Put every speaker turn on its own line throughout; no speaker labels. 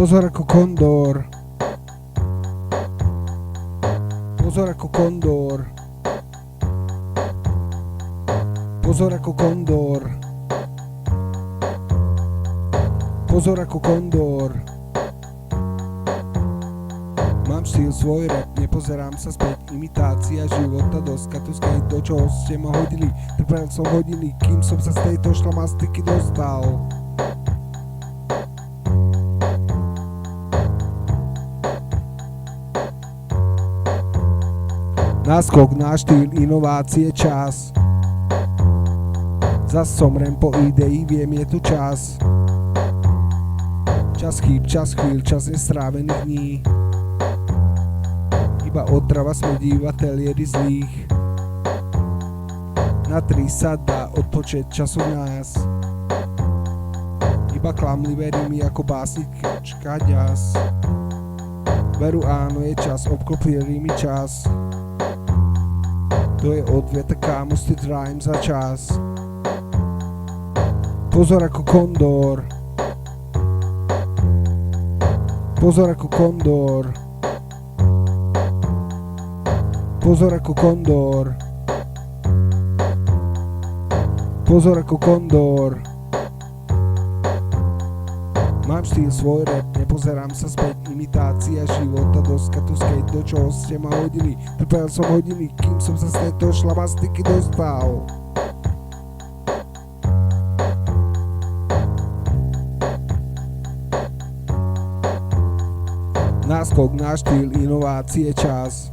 Pozor ako kondor. Pozor ako kondor. Pozor ako kondor. Pozor ako kondor. Mám štýl svoj rap, nepozerám sa späť. Imitácia života, doska tu skate, do čoho ste ma hodili. Trpel som hodiny, kým som sa z tejto šlamastiky dostal. Náskok na štýl, inovácie, čas. Zas somrem po idei, viem, je tu čas. Čas chýb, čas chvíľ, čas nestrávených dní. Iba otrava smrdí v ateliéri zlých. Na 3 sa dá odpočet času nás. Iba klamlivé rymy ako básnička ďas. Veru áno, je čas, obklopili mi čas. To je odveta, kámo, stýd rhyme za čas. Pozor ako kondor. Pozor ako kondor. Pozor ako kondor. Pozor ako kondor. Mám štýl svoj rap, nepozerám sa späť. Imitácia života, doska tu skate, do čoho ste ma hodili. Trpel som hodiny, kým som sa z tejto šlamastiky dostal. Náskok na štýl, inovácie, čas.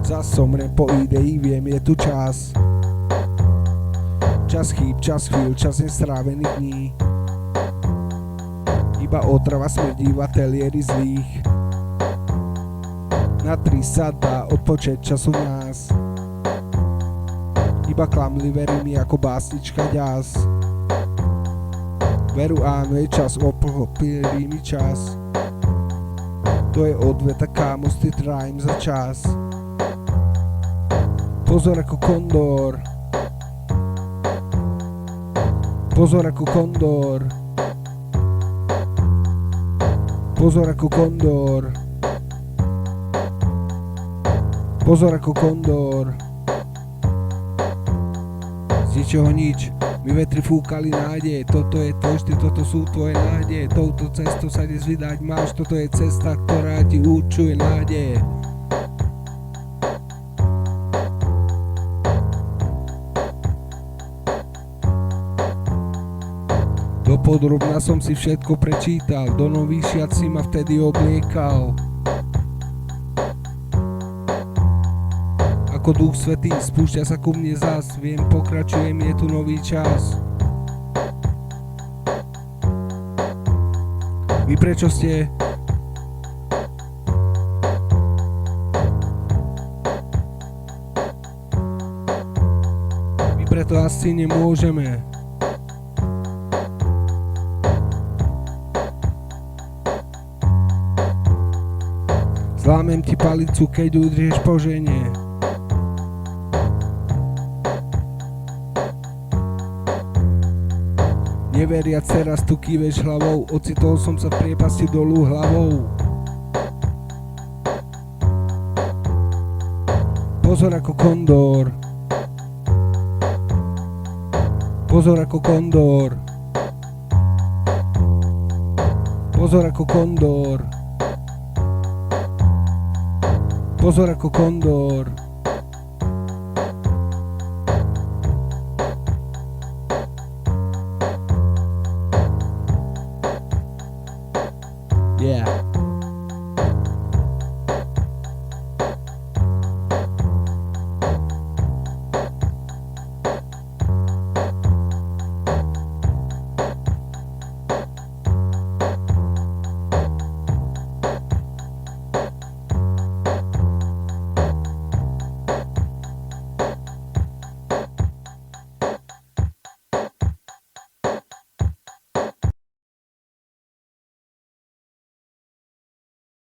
Zas somrem po idei, viem, je tu čas. Čas chýb, čas chvíľ, čas nestrávených dní. Iba otrava smrdí v ateliéri zlých. Na 3 sa dá odpočet času nás. Iba klamlivé rymy ako básnička ďas. Veru áno, je čas, obklopili mi čas. To je odveta, kámo, stýd rhyme za čas. Pozor ako kondor. Pozor ako kondor. Pozor ako kondor. Pozor ako kondor. Z ničoho nič, mi vetri fúkali nádej. Toto je tvoj štýl, toto sú tvoje nádeje. Touto cestou sa dnes vydať máš, toto je cesta, ktorá ti určuje nádeje. Dopodrobna som si všetko prečítal, do nových šiat si ma vtedy obliekal. Ako Duch Svätý spúšťa sa ku mne zas, viem, pokračujem, je tu nový čas. Vy prečo ste? My preto asi nemôžeme. Zlámem ti palicu, keď udrieš po žene. Neveriac teraz tu kýveš hlavou, ocitol som sa v priepasti dolu hlavou. Pozor ako kondor. Pozor ako kondor. Pozor ako kondor. Pozor ako kondor.